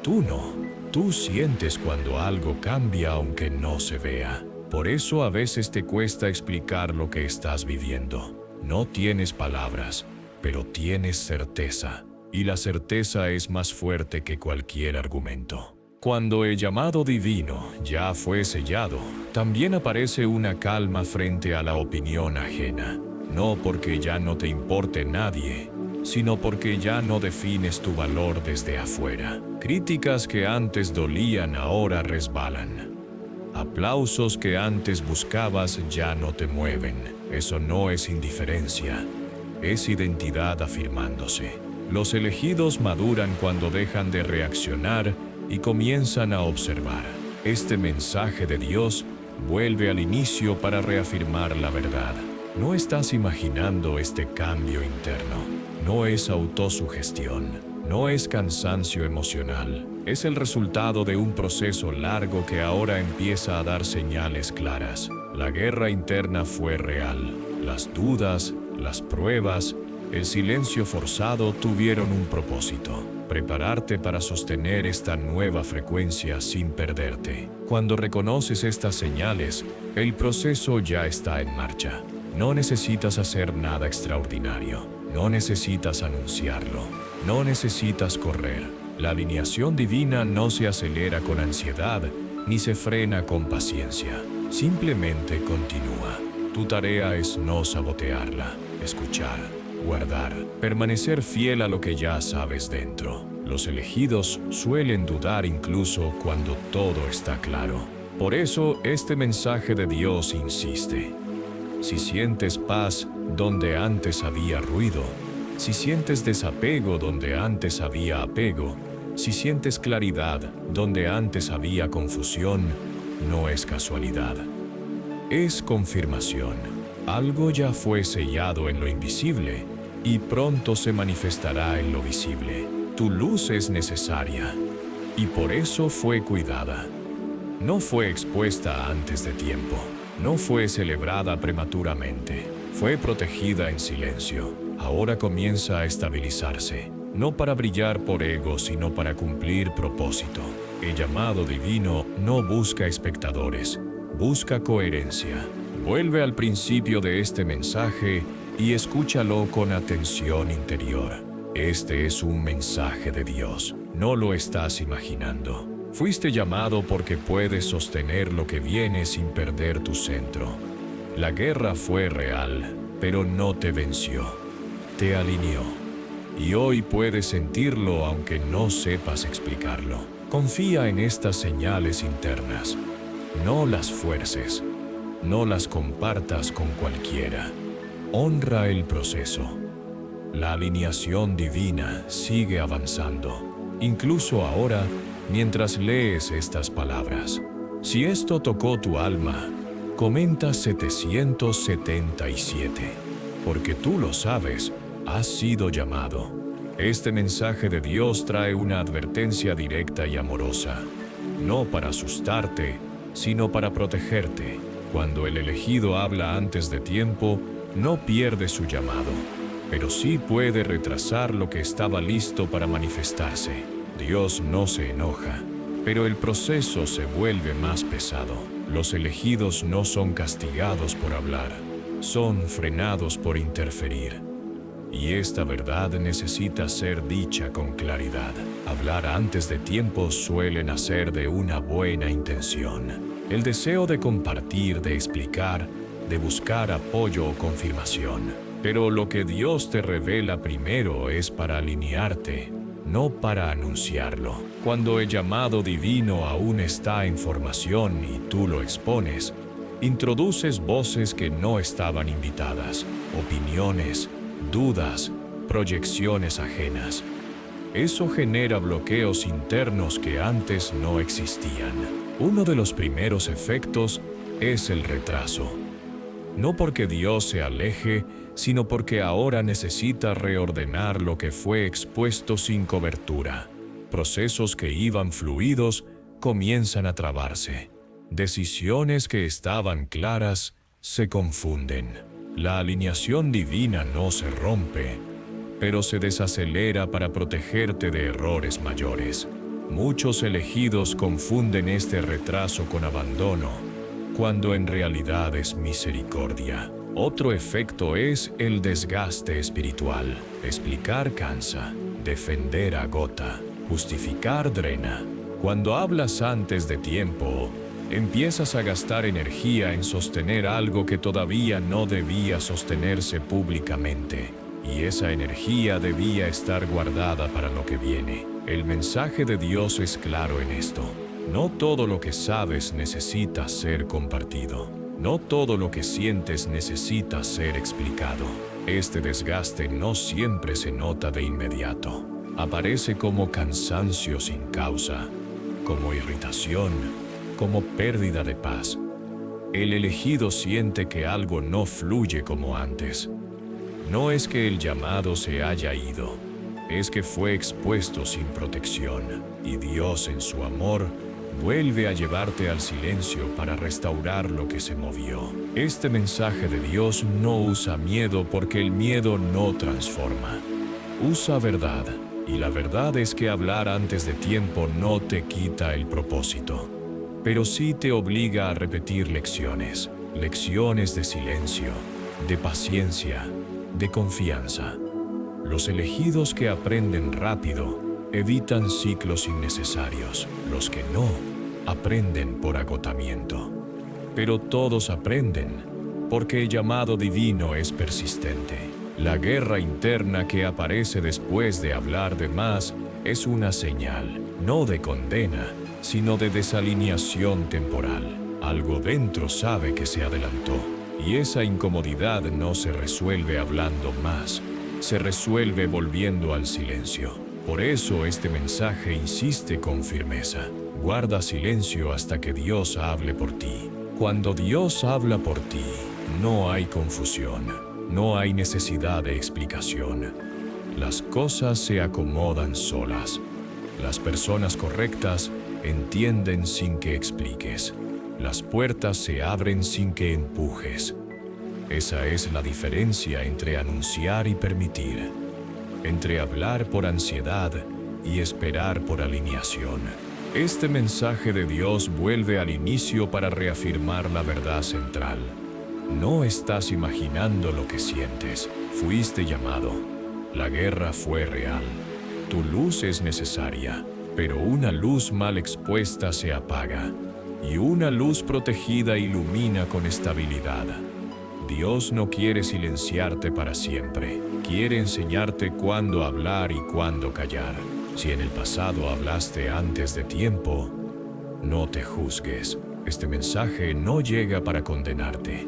Tú no. Tú sientes cuando algo cambia aunque no se vea. Por eso a veces te cuesta explicar lo que estás viviendo. No tienes palabras, pero tienes certeza. Y la certeza es más fuerte que cualquier argumento. Cuando el llamado divino ya fue sellado, también aparece una calma frente a la opinión ajena. No porque ya no te importe nadie, sino porque ya no defines tu valor desde afuera. Críticas que antes dolían ahora resbalan. Aplausos que antes buscabas ya no te mueven. Eso no es indiferencia, es identidad afirmándose. Los elegidos maduran cuando dejan de reaccionar y comienzan a observar. Este mensaje de Dios vuelve al inicio para reafirmar la verdad. No estás imaginando este cambio interno. No es autosugestión. No es cansancio emocional. Es el resultado de un proceso largo que ahora empieza a dar señales claras. La guerra interna fue real. Las dudas, las pruebas, el silencio forzado tuvieron un propósito: prepararte para sostener esta nueva frecuencia sin perderte. Cuando reconoces estas señales, el proceso ya está en marcha. No necesitas hacer nada extraordinario. No necesitas anunciarlo. No necesitas correr. La alineación divina no se acelera con ansiedad ni se frena con paciencia. Simplemente continúa. Tu tarea es no sabotearla, escuchar, guardar, permanecer fiel a lo que ya sabes dentro. Los elegidos suelen dudar incluso cuando todo está claro. Por eso este mensaje de Dios insiste. Si sientes paz donde antes había ruido, si sientes desapego donde antes había apego, si sientes claridad donde antes había confusión, no es casualidad. Es confirmación. Algo ya fue sellado en lo invisible y pronto se manifestará en lo visible. Tu luz es necesaria y por eso fue cuidada. No fue expuesta antes de tiempo. No fue celebrada prematuramente. Fue protegida en silencio. Ahora comienza a estabilizarse. No para brillar por ego, sino para cumplir propósito. El llamado divino no busca espectadores. Busca coherencia. Vuelve al principio de este mensaje y escúchalo con atención interior. Este es un mensaje de Dios. No lo estás imaginando. Fuiste llamado porque puedes sostener lo que viene sin perder tu centro. La guerra fue real, pero no te venció. Te alineó. Y hoy puedes sentirlo aunque no sepas explicarlo. Confía en estas señales internas. No las fuerces. No las compartas con cualquiera. Honra el proceso. La alineación divina sigue avanzando. Incluso ahora, mientras lees estas palabras. Si esto tocó tu alma, comenta 777. Porque tú lo sabes, has sido llamado. Este mensaje de Dios trae una advertencia directa y amorosa. No para asustarte, sino para protegerte. Cuando el elegido habla antes de tiempo, no pierde su llamado, pero sí puede retrasar lo que estaba listo para manifestarse. Dios no se enoja, pero el proceso se vuelve más pesado. Los elegidos no son castigados por hablar, son frenados por interferir. Y esta verdad necesita ser dicha con claridad. Hablar antes de tiempo suele nacer de una buena intención. El deseo de compartir, de explicar, de buscar apoyo o confirmación. Pero lo que Dios te revela primero es para alinearte, no para anunciarlo. Cuando el llamado divino aún está en formación y tú lo expones, introduces voces que no estaban invitadas, opiniones, dudas, proyecciones ajenas. Eso genera bloqueos internos que antes no existían. Uno de los primeros efectos es el retraso. No porque Dios se aleje, sino porque ahora necesita reordenar lo que fue expuesto sin cobertura. Procesos que iban fluidos comienzan a trabarse. Decisiones que estaban claras se confunden. La alineación divina no se rompe, pero se desacelera para protegerte de errores mayores. Muchos elegidos confunden este retraso con abandono, cuando en realidad es misericordia. Otro efecto es el desgaste espiritual. Explicar cansa, defender agota, justificar drena. Cuando hablas antes de tiempo, empiezas a gastar energía en sostener algo que todavía no debía sostenerse públicamente, y esa energía debía estar guardada para lo que viene. El mensaje de Dios es claro en esto. No todo lo que sabes necesita ser compartido. No todo lo que sientes necesita ser explicado. Este desgaste no siempre se nota de inmediato. Aparece como cansancio sin causa, como irritación, como pérdida de paz. El elegido siente que algo no fluye como antes. No es que el llamado se haya ido, es que fue expuesto sin protección, y Dios en su amor vuelve a llevarte al silencio para restaurar lo que se movió. Este mensaje de Dios no usa miedo porque el miedo no transforma. Usa verdad, y la verdad es que hablar antes de tiempo no te quita el propósito, pero sí te obliga a repetir lecciones de silencio, de paciencia, de confianza. Los elegidos que aprenden rápido evitan ciclos innecesarios. Los que no, aprenden por agotamiento. Pero todos aprenden, porque el llamado divino es persistente. La guerra interna que aparece después de hablar de más es una señal, no de condena, sino de desalineación temporal. Algo dentro sabe que se adelantó, y esa incomodidad no se resuelve hablando más, se resuelve volviendo al silencio. Por eso este mensaje insiste con firmeza. Guarda silencio hasta que Dios hable por ti. Cuando Dios habla por ti, no hay confusión, no hay necesidad de explicación. Las cosas se acomodan solas. Las personas correctas entienden sin que expliques. Las puertas se abren sin que empujes. Esa es la diferencia entre anunciar y permitir, entre hablar por ansiedad y esperar por alineación. Este mensaje de Dios vuelve al inicio para reafirmar la verdad central. No estás imaginando lo que sientes. Fuiste llamado. La guerra fue real. Tu luz es necesaria, pero una luz mal expuesta se apaga, y una luz protegida ilumina con estabilidad. Dios no quiere silenciarte para siempre. Quiere enseñarte cuándo hablar y cuándo callar. Si en el pasado hablaste antes de tiempo, no te juzgues. Este mensaje no llega para condenarte,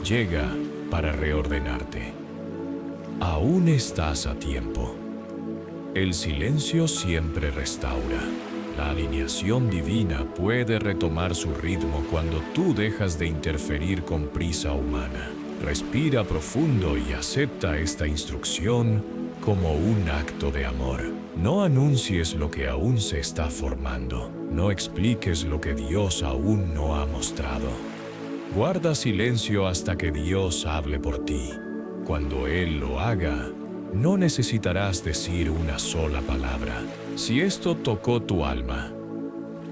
llega para reordenarte. Aún estás a tiempo. El silencio siempre restaura. La alineación divina puede retomar su ritmo cuando tú dejas de interferir con prisa humana. Respira profundo y acepta esta instrucción como un acto de amor. No anuncies lo que aún se está formando. No expliques lo que Dios aún no ha mostrado. Guarda silencio hasta que Dios hable por ti. Cuando Él lo haga, no necesitarás decir una sola palabra. Si esto tocó tu alma,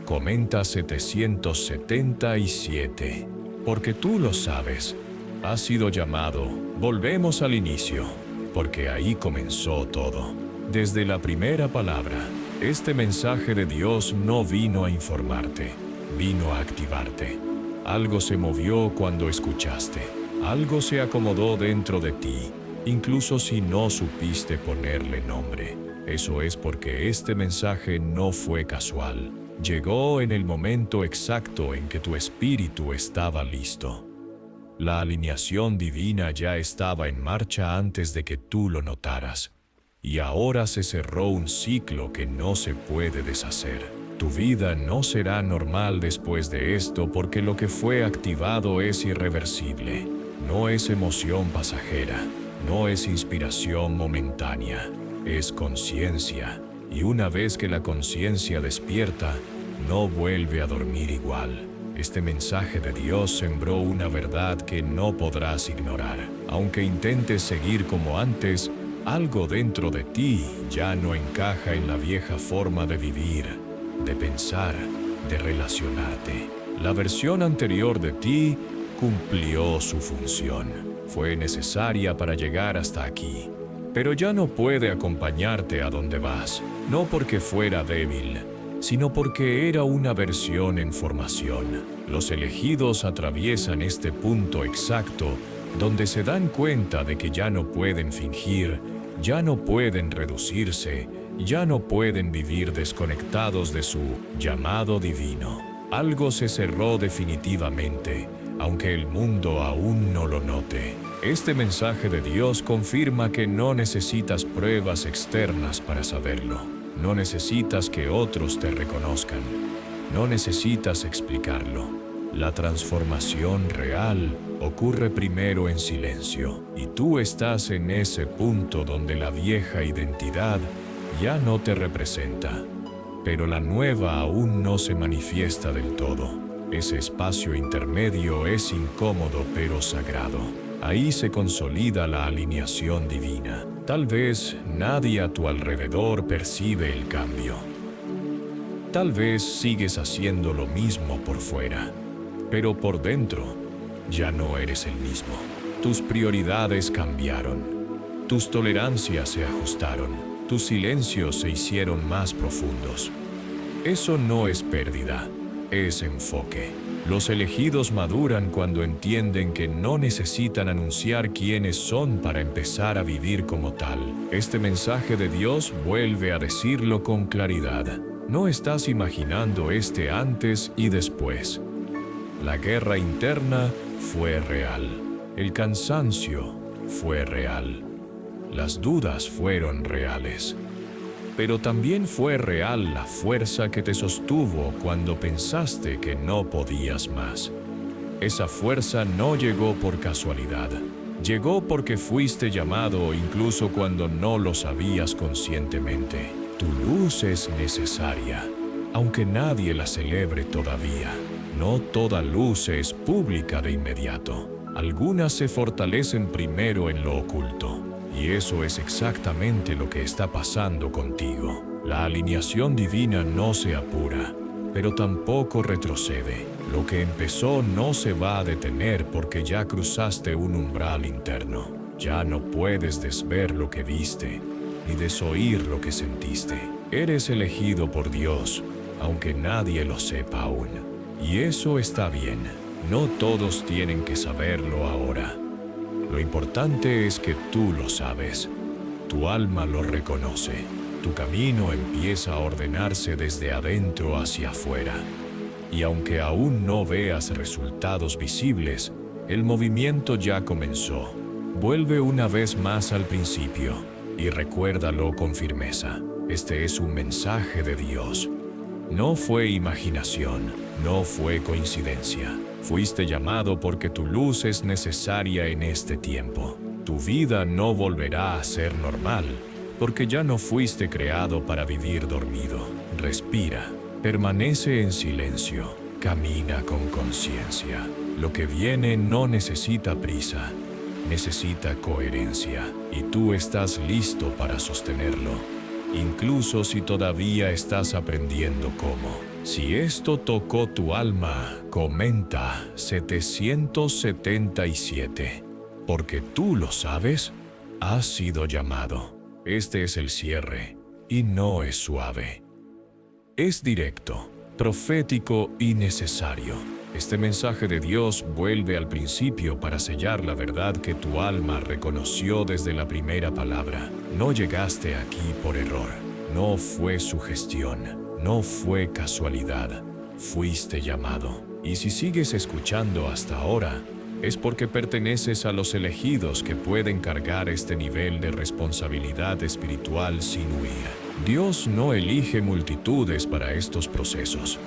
comenta 777. Porque tú lo sabes, has sido llamado. Volvemos al inicio. porque ahí comenzó todo. Desde la primera palabra, este mensaje de Dios no vino a informarte, vino a activarte. Algo se movió cuando escuchaste, algo se acomodó dentro de ti, incluso si no supiste ponerle nombre. Eso es porque este mensaje no fue casual. Llegó en el momento exacto en que tu espíritu estaba listo. La alineación divina ya estaba en marcha antes de que tú lo notaras. Y ahora se cerró un ciclo que no se puede deshacer. Tu vida no será normal después de esto porque lo que fue activado es irreversible. No es emoción pasajera, no es inspiración momentánea, es conciencia. Y una vez que la conciencia despierta, no vuelve a dormir igual. Este mensaje de Dios sembró una verdad que no podrás ignorar. Aunque intentes seguir como antes, algo dentro de ti ya no encaja en la vieja forma de vivir, de pensar, de relacionarte. La versión anterior de ti cumplió su función. Fue necesaria para llegar hasta aquí, pero ya no puede acompañarte a donde vas, no porque fuera débil, sino porque era una versión en formación. Los elegidos atraviesan este punto exacto donde se dan cuenta de que ya no pueden fingir, ya no pueden reducirse, ya no pueden vivir desconectados de su llamado divino. Algo se cerró definitivamente, aunque el mundo aún no lo note. Este mensaje de Dios confirma que no necesitas pruebas externas para saberlo. No necesitas que otros te reconozcan. No necesitas explicarlo. La transformación real ocurre primero en silencio, y tú estás en ese punto donde la vieja identidad ya no te representa, pero la nueva aún no se manifiesta del todo. Ese espacio intermedio es incómodo pero sagrado. Ahí se consolida la alineación divina. Tal vez nadie a tu alrededor percibe el cambio. Tal vez sigues haciendo lo mismo por fuera, pero por dentro ya no eres el mismo. Tus prioridades cambiaron, tus tolerancias se ajustaron, tus silencios se hicieron más profundos. Eso no es pérdida, es enfoque. Los elegidos maduran cuando entienden que no necesitan anunciar quiénes son para empezar a vivir como tal. Este mensaje de Dios vuelve a decirlo con claridad. No estás imaginando este antes y después. La guerra interna fue real. El cansancio fue real. Las dudas fueron reales. Pero también fue real la fuerza que te sostuvo cuando pensaste que no podías más. Esa fuerza no llegó por casualidad. Llegó porque fuiste llamado incluso cuando no lo sabías conscientemente. Tu luz es necesaria, aunque nadie la celebre todavía. No toda luz es pública de inmediato. Algunas se fortalecen primero en lo oculto. Y eso es exactamente lo que está pasando contigo. La alineación divina no se apura, pero tampoco retrocede. Lo que empezó no se va a detener porque ya cruzaste un umbral interno. Ya no puedes desver lo que viste, ni desoír lo que sentiste. Eres elegido por Dios, aunque nadie lo sepa aún. Y eso está bien. No todos tienen que saberlo ahora. Lo importante es que tú lo sabes. Tu alma lo reconoce. Tu camino empieza a ordenarse desde adentro hacia afuera. Y aunque aún no veas resultados visibles, el movimiento ya comenzó. Vuelve una vez más al principio y recuérdalo con firmeza. Este es un mensaje de Dios. No fue imaginación, no fue coincidencia. Fuiste llamado porque tu luz es necesaria en este tiempo. Tu vida no volverá a ser normal, porque ya no fuiste creado para vivir dormido. Respira, permanece en silencio, camina con conciencia. Lo que viene no necesita prisa, necesita coherencia, y tú estás listo para sostenerlo, incluso si todavía estás aprendiendo cómo. Si esto tocó tu alma, comenta 777. Porque tú lo sabes, Has sido llamado. Este es el cierre, y no es suave. Es directo, profético y necesario. Este mensaje de Dios vuelve al principio para sellar la verdad que tu alma reconoció desde la primera palabra. No llegaste aquí por error. No fue sugestión. No fue casualidad. Fuiste llamado. Y si sigues escuchando hasta ahora, es porque perteneces a los elegidos que pueden cargar este nivel de responsabilidad espiritual sin huir. Dios no elige multitudes para estos procesos.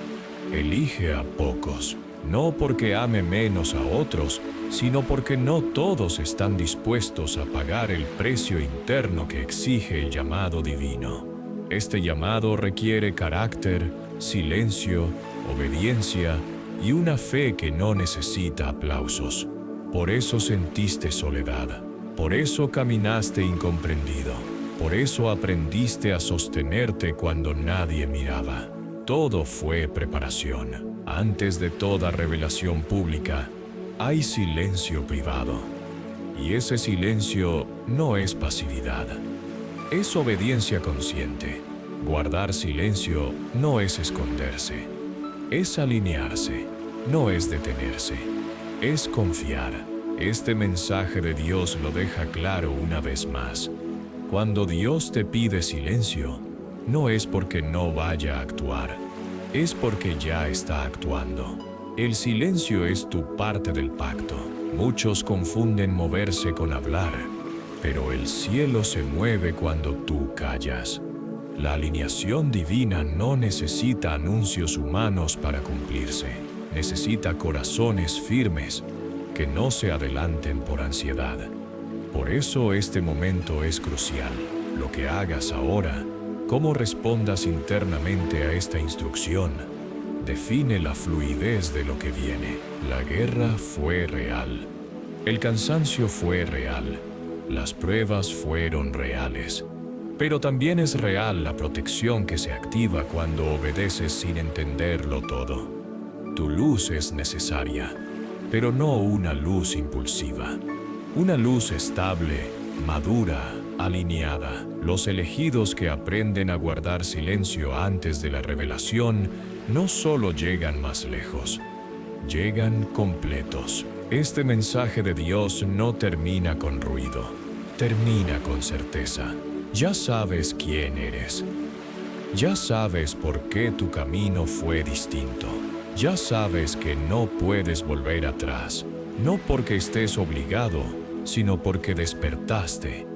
Elige a pocos. No porque ame menos a otros, sino porque no todos están dispuestos a pagar el precio interno que exige el llamado divino. Este llamado requiere carácter, silencio, obediencia y una fe que no necesita aplausos. Por eso sentiste soledad, por eso caminaste incomprendido, por eso aprendiste a sostenerte cuando nadie miraba. Todo fue preparación. Antes de toda revelación pública, hay silencio privado. Y ese silencio no es pasividad, es obediencia consciente. Guardar silencio no es esconderse, es alinearse, no es detenerse, es confiar. Este mensaje de Dios lo deja claro una vez más. Cuando Dios te pide silencio, no es porque no vaya a actuar, es porque ya está actuando. El silencio es tu parte del pacto. Muchos confunden moverse con hablar, pero el cielo se mueve cuando tú callas. La alineación divina no necesita anuncios humanos para cumplirse. Necesita corazones firmes que no se adelanten por ansiedad. Por eso este momento es crucial. Lo que hagas ahora, cómo respondas internamente a esta instrucción, define la fluidez de lo que viene. La guerra fue real. El cansancio fue real. Las pruebas fueron reales. Pero también es real la protección que se activa cuando obedeces sin entenderlo todo. Tu luz es necesaria, pero no una luz impulsiva. Una luz estable, madura, alineada. Los elegidos que aprenden a guardar silencio antes de la revelación no solo llegan más lejos, llegan completos. Este mensaje de Dios no termina con ruido, termina con certeza. Ya sabes quién eres. Ya sabes por qué tu camino fue distinto. Ya sabes que no puedes volver atrás, no porque estés obligado, sino porque despertaste.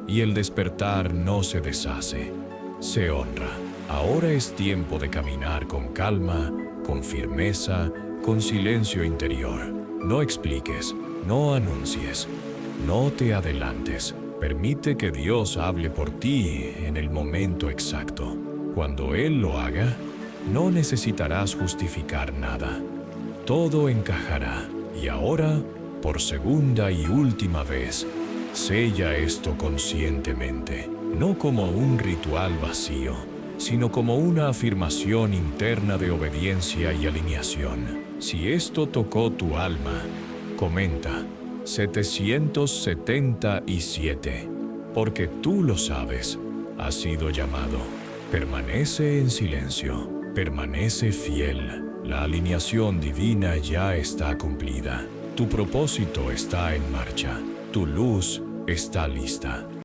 Y el despertar no se deshace, se honra. Ahora es tiempo de caminar con calma, con firmeza, con silencio interior. No expliques, no anuncies, no te adelantes. Permite que Dios hable por ti en el momento exacto. Cuando Él lo haga, no necesitarás justificar nada. Todo encajará. Y ahora, por segunda y última vez, sella esto conscientemente, no como un ritual vacío, sino como una afirmación interna de obediencia y alineación. Si esto tocó tu alma, comenta 777, porque tú lo sabes, has sido llamado. Permanece en silencio, permanece fiel. La alineación divina ya está cumplida. Tu propósito está en marcha, tu luz está lista.